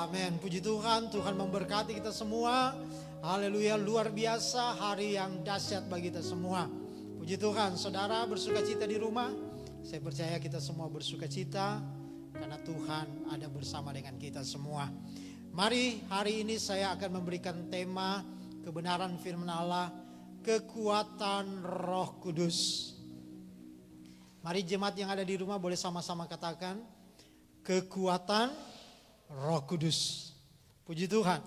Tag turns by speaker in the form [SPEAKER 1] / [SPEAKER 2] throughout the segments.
[SPEAKER 1] Amin. Puji Tuhan, Tuhan memberkati kita semua. Haleluya, luar biasa, hari yang dahsyat bagi kita semua. Puji Tuhan, saudara bersuka cita di rumah. Saya percaya kita semua bersuka cita karena Tuhan ada bersama dengan kita semua. Mari hari ini saya akan memberikan tema kebenaran firman Allah, kekuatan Roh Kudus. Mari jemaat yang ada di rumah boleh sama-sama katakan, kekuatan Roh Kudus. Puji Tuhan.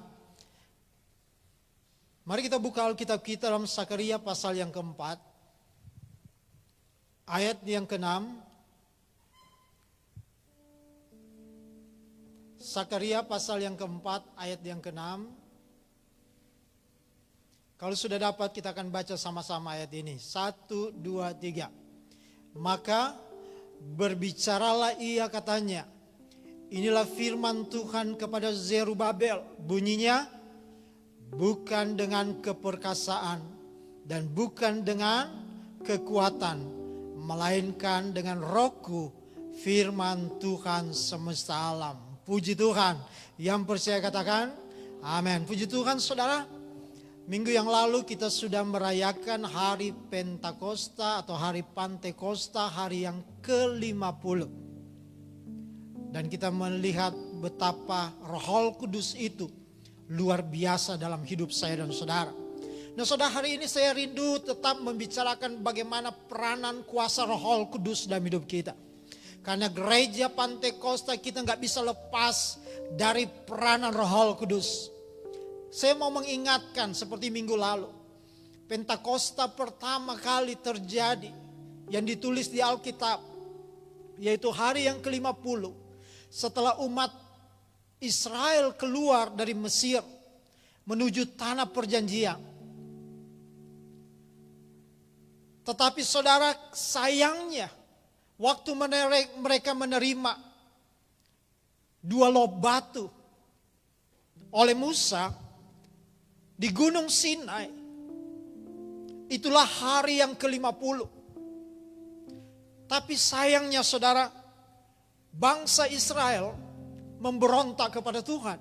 [SPEAKER 1] Mari kita buka Alkitab kita dalam Sakaria pasal yang keempat, ayat yang ke-6. Sakaria pasal yang keempat, ayat yang ke-6. Kalau sudah dapat kita akan baca sama-sama ayat ini. 1, 2, 3. Maka berbicaralah ia katanya, inilah firman Tuhan kepada Zerubabel, bunyinya, bukan dengan keperkasaan dan bukan dengan kekuatan, melainkan dengan Rohku, firman Tuhan semesta alam. Puji Tuhan. Yang percaya katakan amin. Puji Tuhan saudara. Minggu yang lalu kita sudah merayakan hari Pentakosta atau hari Pantekosta, hari yang ke-50. Dan kita melihat betapa Roh Kudus itu luar biasa dalam hidup saya dan saudara. Nah saudara, hari ini saya rindu tetap membicarakan bagaimana peranan kuasa Roh Kudus dalam hidup kita. Karena gereja Pantekosta kita gak bisa lepas dari peranan Roh Kudus. Saya mau mengingatkan seperti minggu lalu. Pentakosta pertama kali terjadi yang ditulis di Alkitab, yaitu hari yang ke-50. Setelah umat Israel keluar dari Mesir menuju tanah perjanjian. Tetapi saudara, sayangnya waktu mereka menerima 2 loh batu oleh Musa di Gunung Sinai, itulah hari yang ke-50. Tapi sayangnya saudara, bangsa Israel memberontak kepada Tuhan.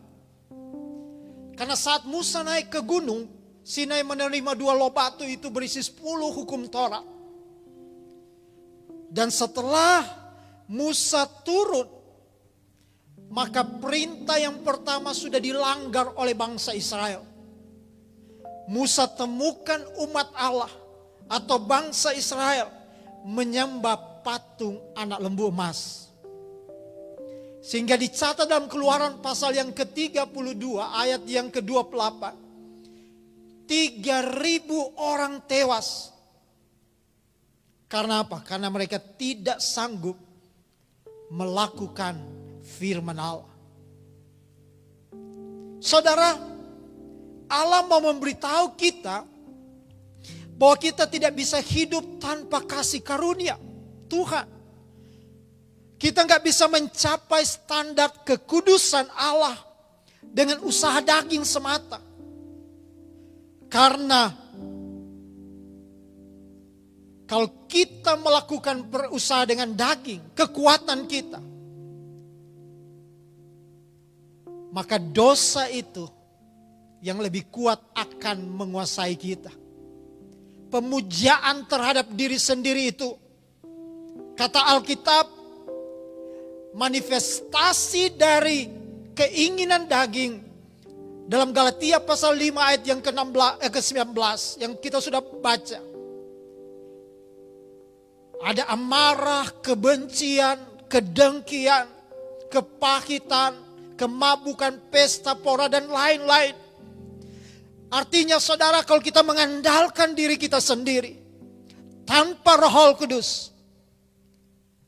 [SPEAKER 1] Karena saat Musa naik ke gunung Sinai menerima 2 loh batu itu berisi 10 hukum Taurat. Dan setelah Musa turun, maka perintah yang pertama sudah dilanggar oleh bangsa Israel. Musa temukan umat Allah atau bangsa Israel menyembah patung anak lembu emas. Sehingga dicatat dalam Keluaran pasal yang ke-32 ayat yang ke-28. 3.000 orang tewas. Karena apa? Karena mereka tidak sanggup melakukan firman Allah. Saudara, Allah mau memberitahu kita bahwa kita tidak bisa hidup tanpa kasih karunia Tuhan. Kita gak bisa mencapai standar kekudusan Allah dengan usaha daging semata. Karena kalau kita melakukan berusaha dengan daging, kekuatan kita, maka dosa itu yang lebih kuat akan menguasai kita. Pemujaan terhadap diri sendiri itu, kata Alkitab, manifestasi dari keinginan daging dalam Galatia pasal 5 ayat yang ke-19 yang kita sudah baca. Ada amarah, kebencian, kedengkian, kepahitan, kemabukan, pesta pora dan lain-lain. Artinya saudara, kalau kita mengandalkan diri kita sendiri tanpa Roh Kudus,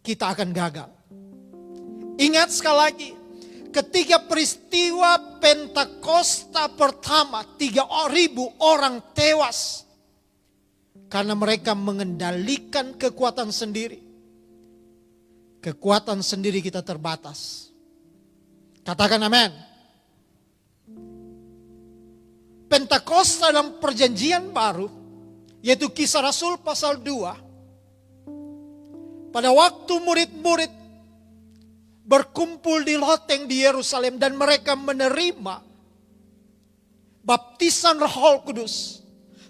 [SPEAKER 1] kita akan gagal. Ingat sekali lagi, ketika peristiwa Pentakosta pertama, 3.000 orang tewas karena mereka mengendalikan kekuatan sendiri. Kekuatan sendiri kita terbatas. Katakan amin. Pentakosta dalam perjanjian baru, yaitu Kisah Rasul pasal 2. Pada waktu murid-murid berkumpul di loteng di Yerusalem dan mereka menerima baptisan Roh Kudus.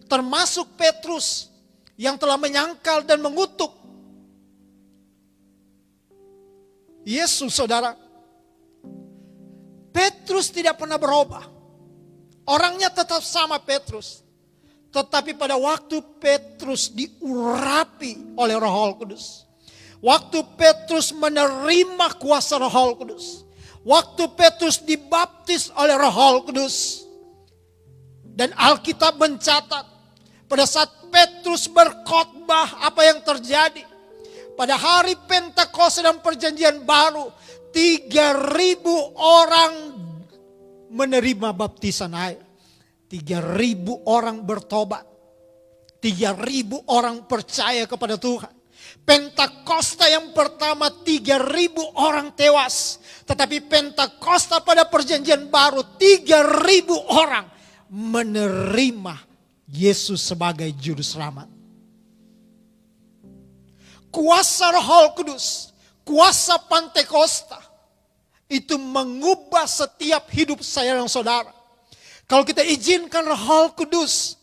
[SPEAKER 1] Termasuk Petrus yang telah menyangkal dan mengutuk Yesus, saudara. Petrus tidak pernah berubah. Orangnya tetap sama Petrus. Tetapi pada waktu Petrus diurapi oleh Roh Kudus, waktu Petrus menerima kuasa Roh Kudus, waktu Petrus dibaptis oleh Roh Kudus, dan Alkitab mencatat pada saat Petrus berkhotbah apa yang terjadi. Pada hari Pentakosta dan Perjanjian Baru, 3.000 orang menerima baptisan air. 3.000 orang bertobat. 3.000 orang percaya kepada Tuhan. Pentakosta yang pertama 3.000 orang tewas. Tetapi Pentakosta pada Perjanjian Baru 3.000 orang menerima Yesus sebagai juru selamat. Kuasa Roh Kudus, kuasa Pentakosta itu mengubah setiap hidup saya dan saudara. Kalau kita izinkan Roh Kudus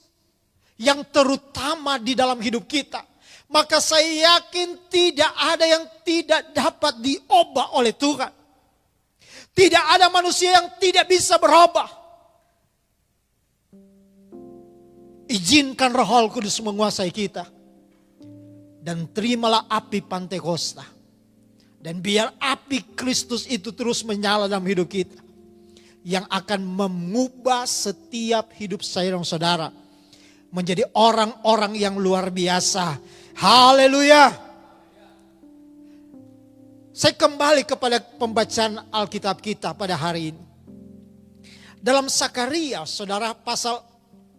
[SPEAKER 1] yang terutama di dalam hidup kita, maka saya yakin tidak ada yang tidak dapat diubah oleh Tuhan. Tidak ada manusia yang tidak bisa berubah. Izinkan Roh Kudus menguasai kita. Dan terimalah api Pentakosta. Dan biar api Kristus itu terus menyala dalam hidup kita. Yang akan mengubah setiap hidup saya dan saudara. Menjadi orang-orang yang luar biasa. Haleluya. Saya kembali kepada pembacaan Alkitab kita pada hari ini. Dalam Sakaria, saudara, pasal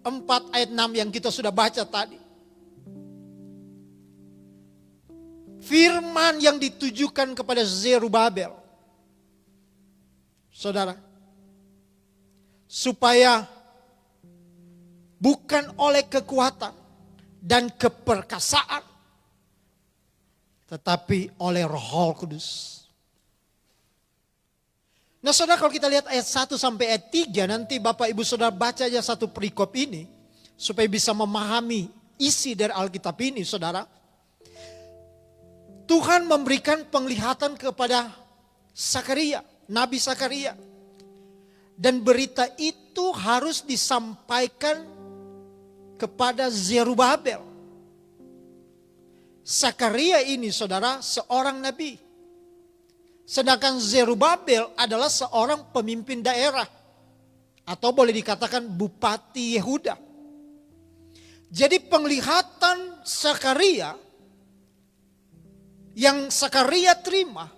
[SPEAKER 1] 4 ayat 6 yang kita sudah baca tadi. Firman yang ditujukan kepada Zerubabel. Saudara. Supaya bukan oleh kekuatan dan keperkasaan, tetapi oleh Roh Kudus. Nah saudara, kalau kita lihat ayat 1 sampai ayat 3, nanti Bapak Ibu Saudara baca aja satu perikop ini, supaya bisa memahami isi dari Alkitab ini, saudara. Tuhan memberikan penglihatan kepada Sakaria, Nabi Sakaria. Dan berita itu harus disampaikan kepada Zerubabel. Sakaria ini, saudara, seorang nabi. Sedangkan Zerubabel adalah seorang pemimpin daerah. Atau boleh dikatakan bupati Yehuda. Jadi penglihatan Sakaria yang Sakaria terima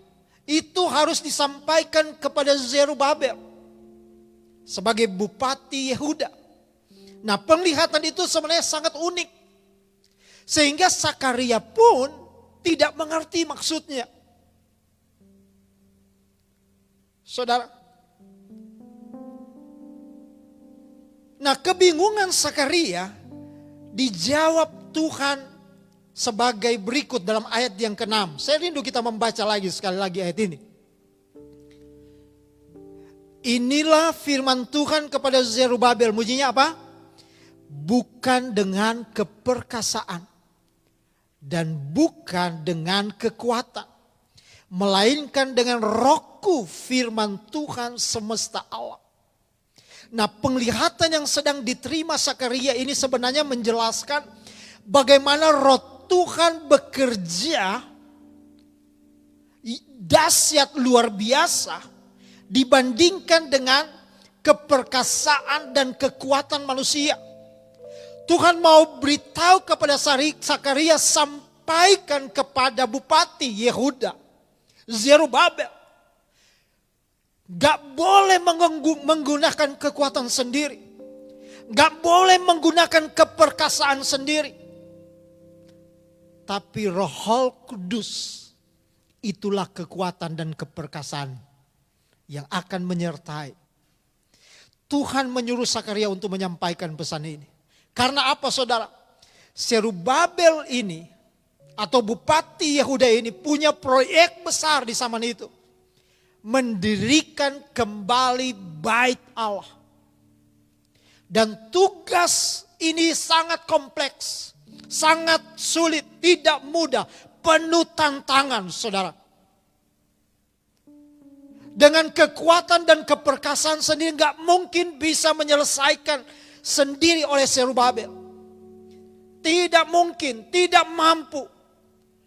[SPEAKER 1] itu harus disampaikan kepada Zerubabel sebagai bupati Yehuda. Nah, penglihatan itu sebenarnya sangat unik. Sehingga Sakaria pun tidak mengerti maksudnya. Saudara. Nah, kebingungan Sakaria dijawab Tuhan sebagai berikut dalam ayat yang ke-6. Saya rindu kita membaca lagi sekali lagi ayat ini. Inilah firman Tuhan kepada Zerubabel. Bunyinya apa? Bukan dengan keperkasaan dan bukan dengan kekuatan, melainkan dengan Rohku, firman Tuhan semesta alam. Nah, penglihatan yang sedang diterima Sakaria ini sebenarnya menjelaskan bagaimana Roh Tuhan bekerja dahsyat luar biasa dibandingkan dengan keperkasaan dan kekuatan manusia. Tuhan mau beritahu kepada Sakaria, sampaikan kepada bupati Yehuda, Zerubabel. Gak boleh menggunakan kekuatan sendiri. Gak boleh menggunakan keperkasaan sendiri. Tapi Roh Kudus itulah kekuatan dan keperkasaan yang akan menyertai. Tuhan menyuruh Sakaria untuk menyampaikan pesan ini. Karena apa, saudara? Zerubabel ini atau bupati Yehuda ini punya proyek besar di zaman itu. mendirikan kembali bait Allah. Dan tugas ini sangat kompleks, sangat sulit, tidak mudah, penuh tantangan, saudara. Dengan kekuatan dan keperkasaan sendiri gak mungkin bisa menyelesaikan sendiri oleh Zerubabel. Tidak mungkin, tidak mampu.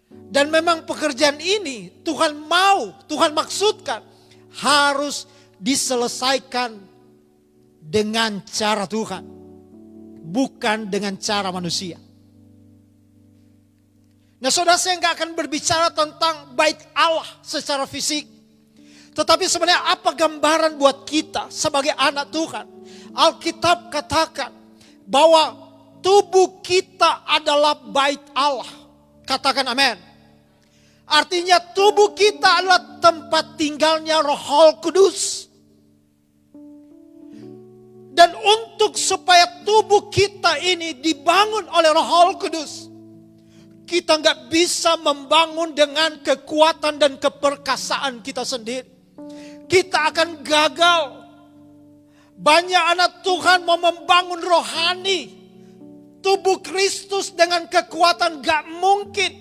[SPEAKER 1] Dan memang pekerjaan ini Tuhan mau, Tuhan maksudkan harus diselesaikan dengan cara Tuhan, bukan dengan cara manusia. Nah, saudara, saya nggak akan berbicara tentang bait Allah secara fisik. Tetapi sebenarnya apa gambaran buat kita sebagai anak Tuhan? Alkitab katakan bahwa tubuh kita adalah bait Allah. Katakan amin. Artinya tubuh kita adalah tempat tinggalnya Roh Kudus. Dan untuk supaya tubuh kita ini dibangun oleh Roh Kudus, kita nggak bisa membangun dengan kekuatan dan keperkasaan kita sendiri. Kita akan gagal. Banyak anak Tuhan mau membangun rohani tubuh Kristus dengan kekuatan, gak mungkin,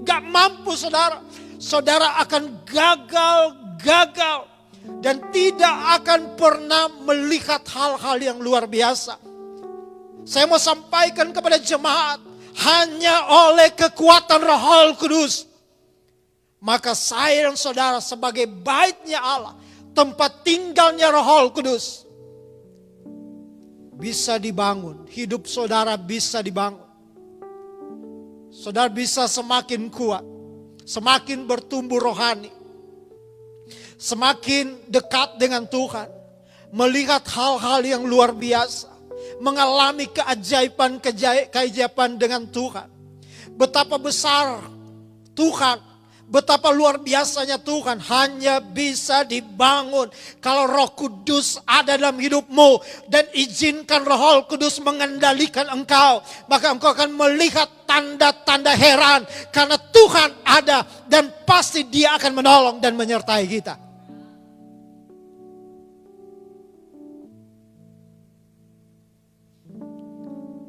[SPEAKER 1] gak mampu, saudara. Saudara akan gagal dan tidak akan pernah melihat hal-hal yang luar biasa. Saya mau sampaikan kepada jemaat, hanya oleh kekuatan Roh Kudus, maka saya dan saudara sebagai baitnya Allah, tempat tinggalnya Roh Kudus, bisa dibangun. Hidup saudara bisa dibangun. Saudara bisa semakin kuat, semakin bertumbuh rohani, semakin dekat dengan Tuhan, melihat hal-hal yang luar biasa, mengalami keajaiban dengan Tuhan. Betapa besar Tuhan, betapa luar biasanya Tuhan, hanya bisa dibangun kalau Roh Kudus ada dalam hidupmu dan izinkan Roh Kudus mengendalikan engkau. Maka engkau akan melihat tanda-tanda heran karena Tuhan ada dan pasti Dia akan menolong dan menyertai kita.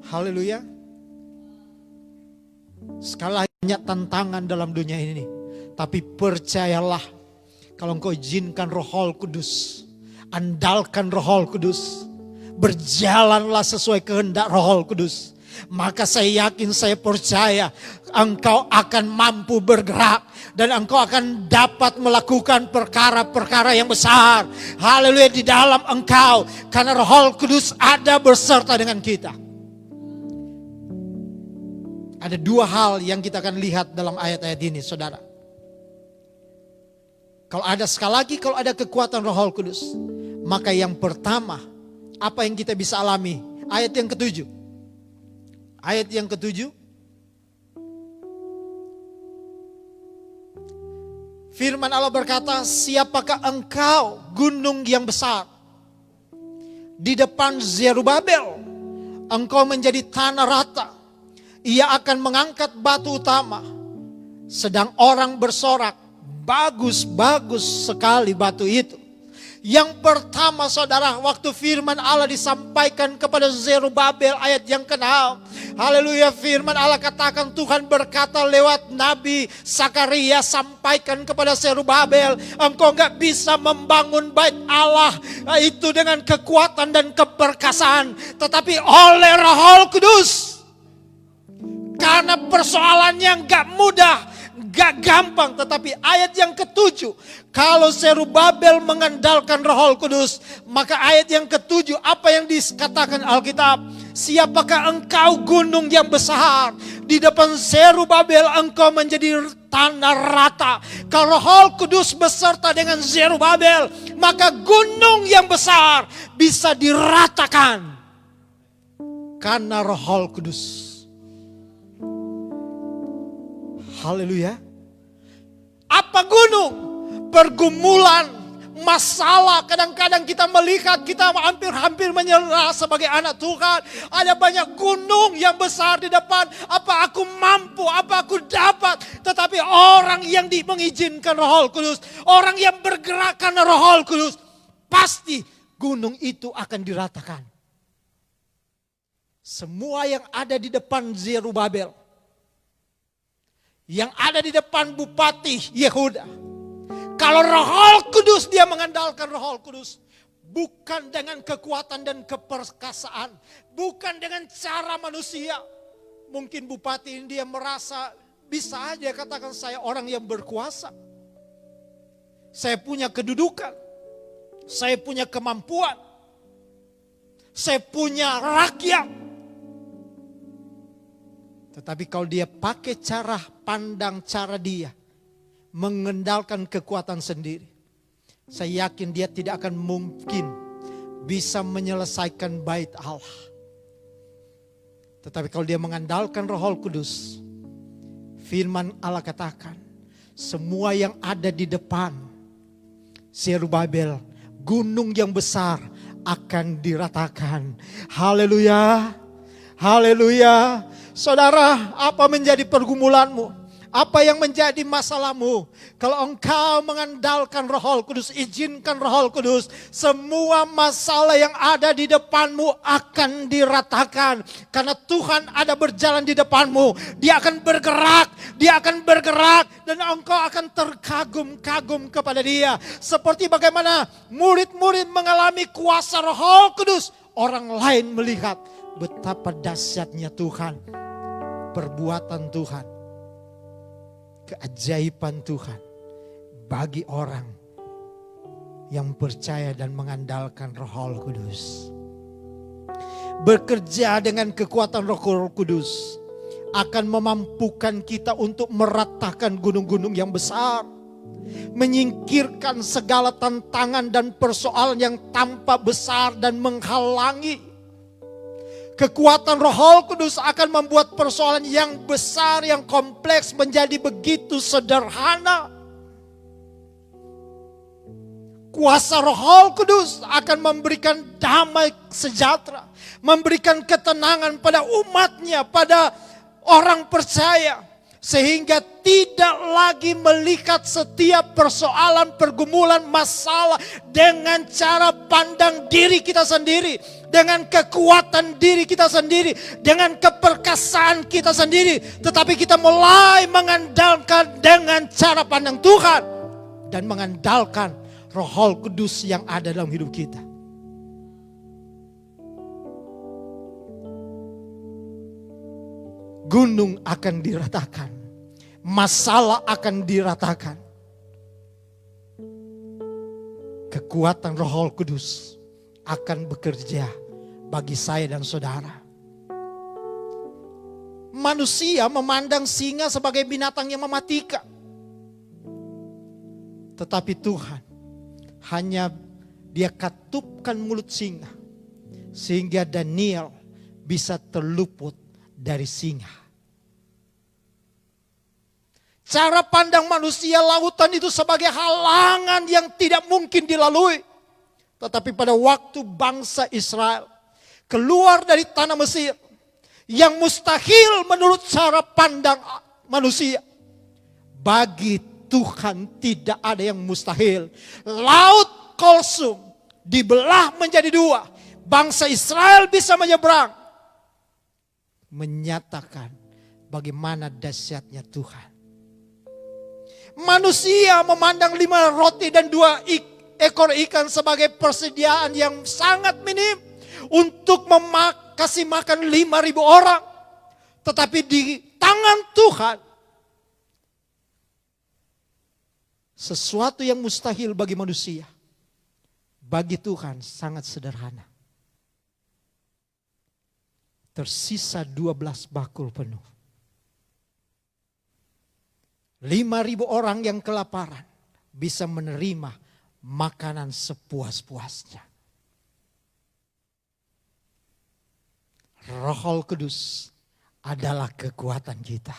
[SPEAKER 1] Haleluya. Sekali lagi banyak tantangan dalam dunia ini. Tapi percayalah, kalau engkau izinkan Roh Kudus, andalkan Roh Kudus, berjalanlah sesuai kehendak Roh Kudus, maka saya yakin, saya percaya engkau akan mampu bergerak dan engkau akan dapat melakukan perkara-perkara yang besar. Haleluya, di dalam engkau, karena Roh Kudus ada berserta dengan kita. Ada dua hal yang kita akan lihat dalam ayat-ayat ini, saudara. Kalau ada kekuatan Roh Kudus, maka yang pertama, apa yang kita bisa alami? Ayat yang ke-7. Ayat yang ke-7. Firman Allah berkata, siapakah engkau gunung yang besar? Di depan Zerubabel, engkau menjadi tanah rata. Ia akan mengangkat batu utama. Sedang orang bersorak, bagus sekali batu itu. Yang pertama, saudara, waktu firman Allah disampaikan kepada Zerubabel ayat yang ke-6. Haleluya, firman Allah katakan, Tuhan berkata lewat Nabi Zakaria, sampaikan kepada Zerubabel, engkau gak bisa membangun bait Allah itu dengan kekuatan dan keperkasaan, tetapi oleh Roh Kudus. Karena persoalannya gak mudah, gak gampang. Tetapi ayat yang ke-7, kalau Zerubabel mengandalkan Roh Kudus, maka ayat yang ke-7, apa yang dikatakan Alkitab? Siapakah engkau gunung yang besar? Di depan Zerubabel engkau menjadi tanah rata. Kalau Roh Kudus beserta dengan Zerubabel, maka gunung yang besar bisa diratakan karena Roh Kudus. Haleluya. Apa gunung? Pergumulan, masalah. Kadang-kadang kita melihat, kita hampir menyerah sebagai anak Tuhan. Ada banyak gunung yang besar di depan. Apa aku mampu, apa aku dapat. Tetapi orang yang mengizinkan Roh Kudus, orang yang bergerakkan Roh Kudus, pasti gunung itu akan diratakan. Semua yang ada di depan Zerubabel, yang ada di depan Bupati Yehuda, kalau Roh Kudus, dia mengandalkan Roh Kudus, bukan dengan kekuatan dan keperkasaan, bukan dengan cara manusia. Mungkin Bupati ini dia merasa bisa aja katakan, saya orang yang berkuasa, saya punya kedudukan, saya punya kemampuan, saya punya rakyat. Tetapi kalau dia pakai cara pandang, cara dia mengendalikan kekuatan sendiri, saya yakin dia tidak akan mungkin bisa menyelesaikan bait Allah. Tetapi kalau dia mengandalkan Roh Kudus, firman Allah katakan, semua yang ada di depan Zerubabel, gunung yang besar akan diratakan. Haleluya. Haleluya. Saudara, apa menjadi pergumulanmu? Apa yang menjadi masalahmu? Kalau engkau mengandalkan Roh Kudus, izinkan Roh Kudus, semua masalah yang ada di depanmu akan diratakan. Karena Tuhan ada berjalan di depanmu. Dia akan bergerak, dan engkau akan terkagum-kagum kepada Dia. Seperti bagaimana murid-murid mengalami kuasa Roh Kudus, orang lain melihat betapa dahsyatnya Tuhan, perbuatan Tuhan, keajaiban Tuhan bagi orang yang percaya dan mengandalkan Roh Kudus. Bekerja dengan kekuatan Roh Kudus akan memampukan kita untuk meratakan gunung-gunung yang besar, menyingkirkan segala tantangan dan persoalan yang tampak besar dan menghalangi. Kekuatan Roh Kudus akan membuat persoalan yang besar, yang kompleks menjadi begitu sederhana. Kuasa Roh Kudus akan memberikan damai sejahtera, memberikan ketenangan pada umatnya, pada orang percaya. Sehingga tidak lagi melihat setiap persoalan, pergumulan, masalah dengan cara pandang diri kita sendiri, dengan kekuatan diri kita sendiri, dengan keperkasaan kita sendiri. Tetapi kita mulai mengandalkan dengan cara pandang Tuhan dan mengandalkan Roh Kudus yang ada dalam hidup kita. Gunung akan diratakan, masalah akan diratakan. Kekuatan Roh Kudus akan bekerja bagi saya dan saudara. Manusia memandang singa sebagai binatang yang mematikan. Tetapi Tuhan hanya Dia katupkan mulut singa sehingga Daniel bisa terluput dari singa. Cara pandang manusia, lautan itu sebagai halangan yang tidak mungkin dilalui. Tetapi pada waktu bangsa Israel keluar dari tanah Mesir, yang mustahil menurut cara pandang manusia, bagi Tuhan tidak ada yang mustahil. Laut Kolsum dibelah menjadi dua, bangsa Israel bisa menyeberang. Menyatakan bagaimana dahsyatnya Tuhan. Manusia memandang 5 roti dan 2 ekor ikan sebagai persediaan yang sangat minim untuk kasih makan 5.000 orang. Tetapi di tangan Tuhan, sesuatu yang mustahil bagi manusia, bagi Tuhan sangat sederhana. Tersisa 12 bakul penuh. 5.000 orang yang kelaparan bisa menerima makanan sepuas-puasnya. Roh Kudus adalah kekuatan kita.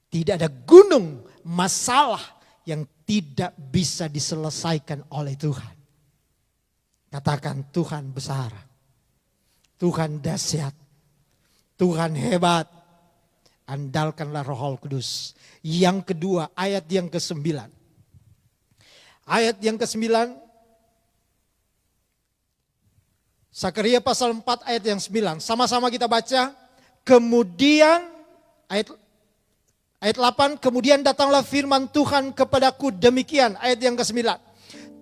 [SPEAKER 1] Tidak ada gunung masalah yang tidak bisa diselesaikan oleh Tuhan. Katakan, Tuhan besar, Tuhan dahsyat, Tuhan hebat. Andalkanlah Roh Kudus. Yang kedua, ayat yang ke-9. Ayat yang ke-9, Sakaria pasal 4 ayat yang 9. Sama-sama kita baca. Kemudian ayat 8, kemudian datanglah firman Tuhan kepadaku demikian. Ayat yang ke-9.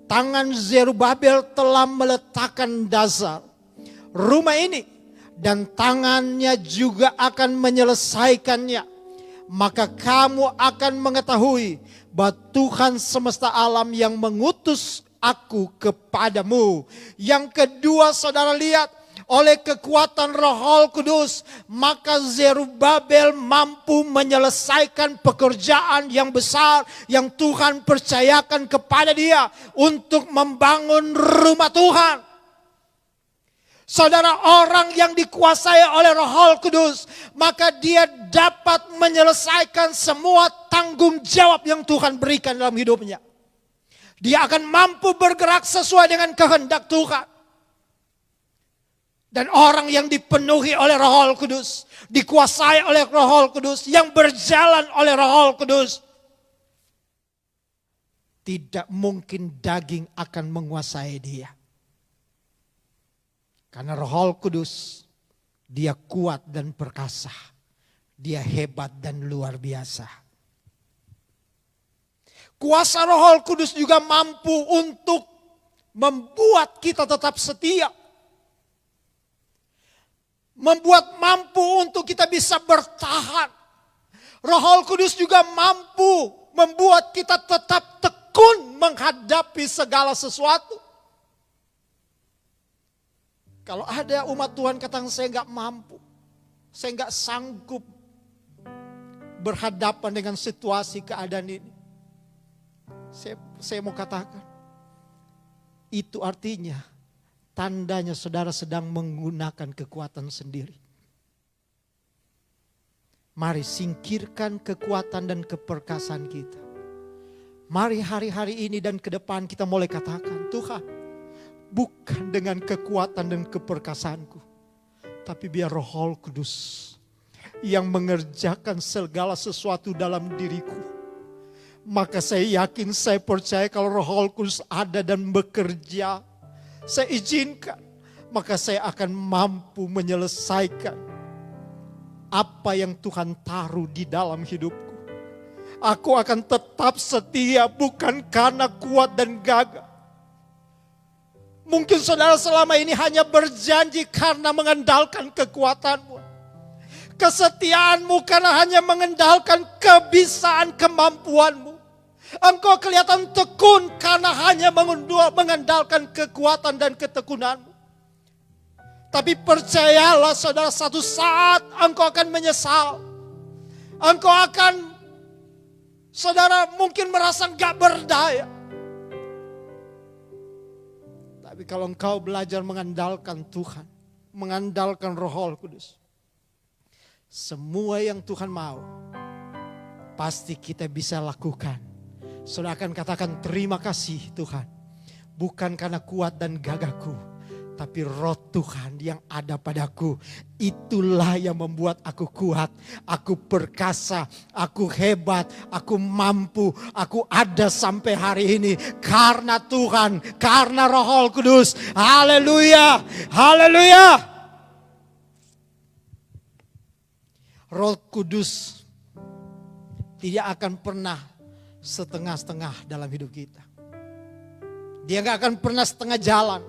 [SPEAKER 1] Tangan Zerubabel telah meletakkan dasar rumah ini, dan tangannya juga akan menyelesaikannya. Maka kamu akan mengetahui bahwa Tuhan semesta alam yang mengutus aku kepadamu. Yang kedua, saudara lihat, oleh kekuatan Roh Kudus, maka Zerubabel mampu menyelesaikan pekerjaan yang besar yang Tuhan percayakan kepada dia untuk membangun rumah Tuhan. Saudara, orang yang dikuasai oleh Roh Kudus, maka dia dapat menyelesaikan semua tanggung jawab yang Tuhan berikan dalam hidupnya. Dia akan mampu bergerak sesuai dengan kehendak Tuhan. Dan orang yang dipenuhi oleh Roh Kudus, dikuasai oleh Roh Kudus, yang berjalan oleh Roh Kudus, tidak mungkin daging akan menguasai dia. Karena Roh Kudus, dia kuat dan perkasa. Dia hebat dan luar biasa. Kuasa Roh Kudus juga mampu untuk membuat kita tetap setia. Membuat mampu untuk kita bisa bertahan. Roh Kudus juga mampu membuat kita tetap tekun menghadapi segala sesuatu. Kalau ada umat Tuhan katakan, saya nggak mampu, saya nggak sanggup berhadapan dengan situasi keadaan ini. Saya mau katakan, itu artinya tandanya saudara sedang menggunakan kekuatan sendiri. Mari singkirkan kekuatan dan keperkasaan kita. Mari hari-hari ini dan ke depan kita mulai katakan, Tuhan, bukan dengan kekuatan dan keperkasaanku, tapi biar Roh Kudus yang mengerjakan segala sesuatu dalam diriku. Maka saya yakin, saya percaya kalau Roh Kudus ada dan bekerja, saya izinkan, maka saya akan mampu menyelesaikan apa yang Tuhan taruh di dalam hidupku. Aku akan tetap setia bukan karena kuat dan gagah. Mungkin saudara selama ini hanya berjanji karena mengandalkan kekuatanmu. Kesetiaanmu karena hanya mengandalkan kebisaan kemampuanmu. Engkau kelihatan tekun karena hanya mengandalkan kekuatan dan ketekunanmu. Tapi percayalah saudara, satu saat engkau akan menyesal. Engkau akan, saudara, mungkin merasa gak berdaya. Tapi kalau engkau belajar mengandalkan Tuhan, mengandalkan Roh Kudus, semua yang Tuhan mau, pasti kita bisa lakukan. Saudara akan katakan, terima kasih Tuhan. Bukan karena kuat dan gagahku, tapi Roh Tuhan yang ada padaku. Itulah yang membuat aku kuat, aku perkasa, aku hebat, aku mampu, aku ada sampai hari ini. Karena Tuhan, karena Roh Kudus. Haleluya, haleluya. Roh Kudus tidak akan pernah setengah-setengah dalam hidup kita. Dia gak akan pernah setengah jalan.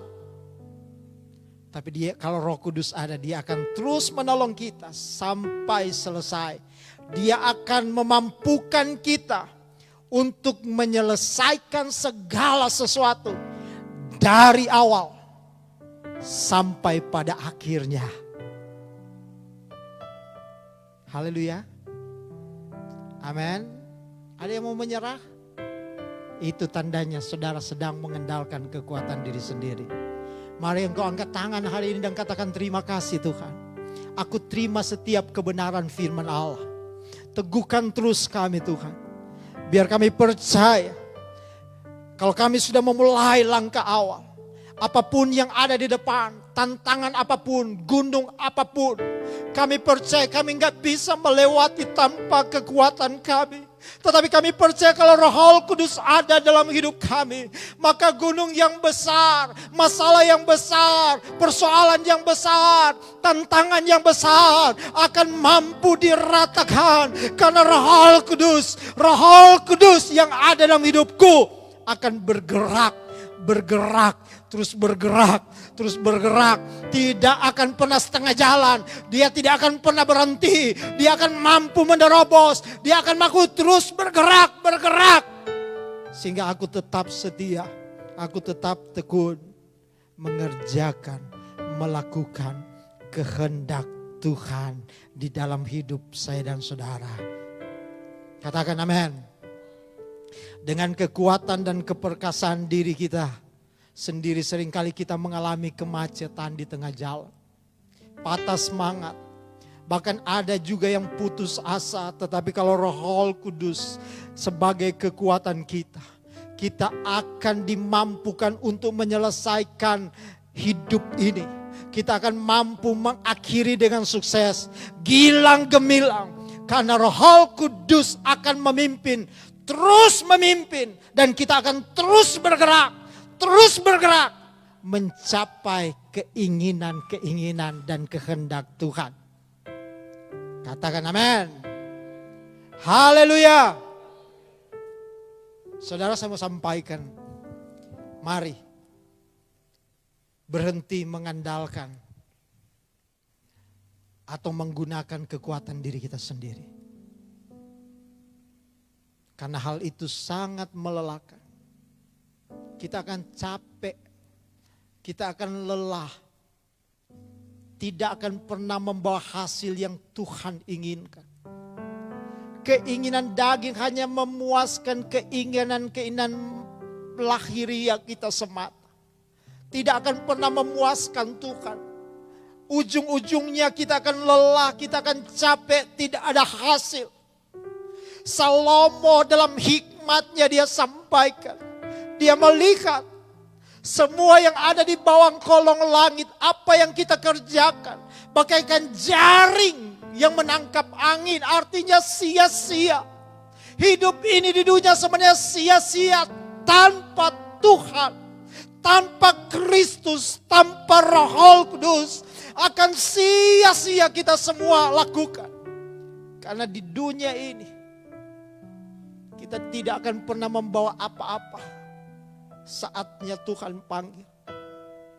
[SPEAKER 1] Tapi dia, kalau Roh Kudus ada, dia akan terus menolong kita sampai selesai. Dia akan memampukan kita untuk menyelesaikan segala sesuatu dari awal sampai pada akhirnya. Haleluya. Amin. Ada yang mau menyerah? Itu tandanya saudara sedang mengandalkan kekuatan diri sendiri. Mari engkau angkat tangan hari ini dan katakan, terima kasih Tuhan. Aku terima setiap kebenaran firman Allah. Teguhkan terus kami Tuhan. Biar kami percaya Kalau kami sudah memulai langkah awal, apapun yang ada di depan, tantangan apapun, gunung apapun, kami percaya kami nggak bisa melewati tanpa kekuatan kami. Tetapi kami percaya kalau Roh Kudus ada dalam hidup kami, maka gunung yang besar, masalah yang besar, persoalan yang besar, tantangan yang besar akan mampu diratakan. Karena Roh Kudus yang ada dalam hidupku akan bergerak, terus bergerak, tidak akan pernah setengah jalan, dia tidak akan pernah berhenti, dia akan mampu menerobos, dia akan mampu terus bergerak, sehingga aku tetap setia, aku tetap tekun, mengerjakan, melakukan kehendak Tuhan di dalam hidup saya dan saudara. Katakan amin. Dengan kekuatan dan keperkasaan diri kita sendiri, seringkali kita mengalami kemacetan di tengah jalan, patah semangat, bahkan ada juga yang putus asa. Tetapi kalau Roh Kudus sebagai kekuatan kita akan dimampukan untuk menyelesaikan hidup ini. Kita akan mampu mengakhiri dengan sukses, gilang gemilang, karena Roh Kudus akan memimpin, terus memimpin, dan kita akan terus bergerak mencapai keinginan dan kehendak Tuhan. Katakan amin. Haleluya. Saudara, saya mau sampaikan, mari berhenti mengandalkan atau menggunakan kekuatan diri kita sendiri. Karena hal itu sangat melelahkan. Kita akan capek, kita akan lelah, tidak akan pernah membawa hasil yang Tuhan inginkan. Keinginan daging hanya memuaskan keinginan lahiriah kita semata. Tidak akan pernah memuaskan Tuhan. Ujung-ujungnya kita akan lelah, kita akan capek, tidak ada hasil. Salomo dalam hikmatnya dia sampaikan, dia melihat semua yang ada di bawah kolong langit, apa yang kita kerjakan, bagaikan jaring yang menangkap angin, artinya sia-sia. Hidup ini di dunia sebenarnya sia-sia tanpa Tuhan, tanpa Kristus, tanpa Roh Kudus. Akan sia-sia kita semua lakukan. Karena di dunia ini kita tidak akan pernah membawa apa-apa. Saatnya Tuhan panggil.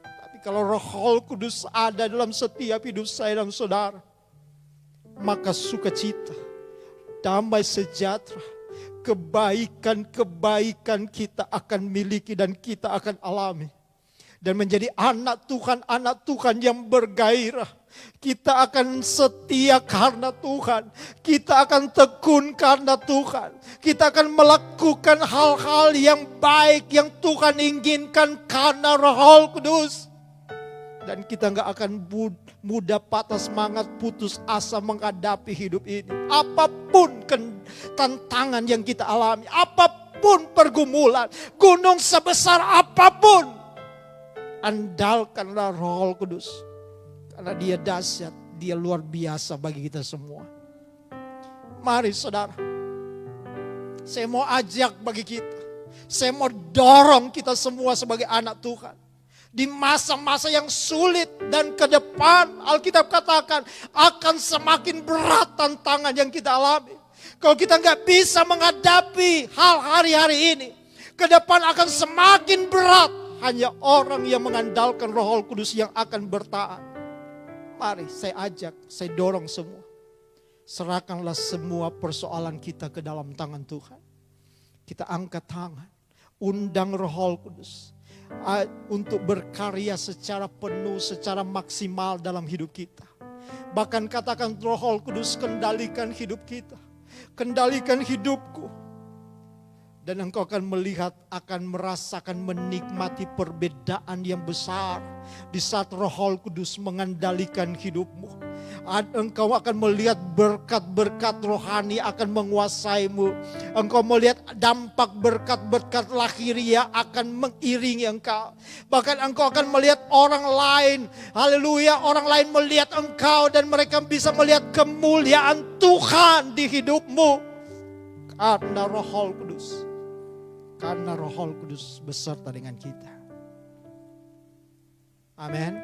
[SPEAKER 1] Tapi kalau Roh Kudus ada dalam setiap hidup saya dan saudara, maka sukacita, damai sejahtera, kebaikan kita akan miliki dan kita akan alami. Dan menjadi anak Tuhan yang bergairah. Kita akan setia karena Tuhan. Kita akan tekun karena Tuhan. Kita akan melakukan hal-hal yang baik yang Tuhan inginkan karena Roh Kudus. Dan kita gak akan mudah patah semangat, putus asa menghadapi hidup ini. Apapun tantangan yang kita alami, apapun pergumulan, gunung sebesar apapun, andalkanlah Roh Kudus. Karena dia dahsyat, dia luar biasa bagi kita semua. Mari saudara, saya mau ajak bagi kita, saya mau dorong kita semua sebagai anak Tuhan. Di masa-masa yang sulit dan ke depan, Alkitab katakan akan semakin berat tantangan yang kita alami. Kalau kita nggak bisa menghadapi hal hari-hari ini, ke depan akan semakin berat. Hanya orang yang mengandalkan Roh Kudus yang akan bertahan. Mari saya ajak, saya dorong semua. Serahkanlah semua persoalan kita ke dalam tangan Tuhan. Kita angkat tangan, undang Roh Kudus untuk berkarya secara penuh, secara maksimal dalam hidup kita. Bahkan katakan, Roh Kudus, kendalikan hidup kita, kendalikan hidupku. Dan engkau akan melihat, akan merasakan, menikmati perbedaan yang besar di saat Roh Kudus mengendalikan hidupmu. Engkau akan melihat berkat-berkat rohani akan menguasaimu. Engkau melihat dampak berkat-berkat lahiriah akan mengiringi engkau. Bahkan engkau akan melihat orang lain. Haleluya, orang lain melihat engkau dan mereka bisa melihat kemuliaan Tuhan di hidupmu. Karena Roh Kudus. Karena Roh Kudus beserta dengan kita. Amin.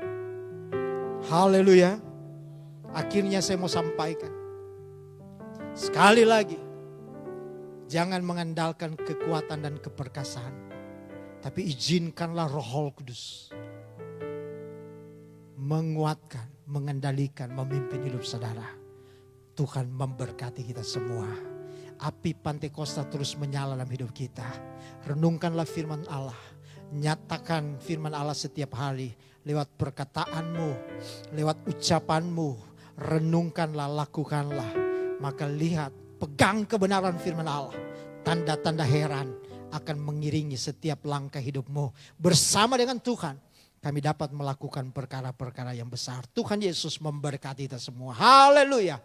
[SPEAKER 1] Haleluya. Akhirnya saya mau sampaikan. Sekali lagi. Jangan mengandalkan kekuatan dan keperkasaan. Tapi izinkanlah Roh Kudus menguatkan, mengendalikan, memimpin hidup saudara. Tuhan memberkati kita semua. Api Pantekosta terus menyala dalam hidup kita. Renungkanlah firman Allah. Nyatakan firman Allah setiap hari. Lewat perkataanmu, lewat ucapanmu. Renungkanlah, lakukanlah. Maka lihat, pegang kebenaran firman Allah. Tanda-tanda heran akan mengiringi setiap langkah hidupmu. Bersama dengan Tuhan, kami dapat melakukan perkara-perkara yang besar. Tuhan Yesus memberkati kita semua. Haleluya.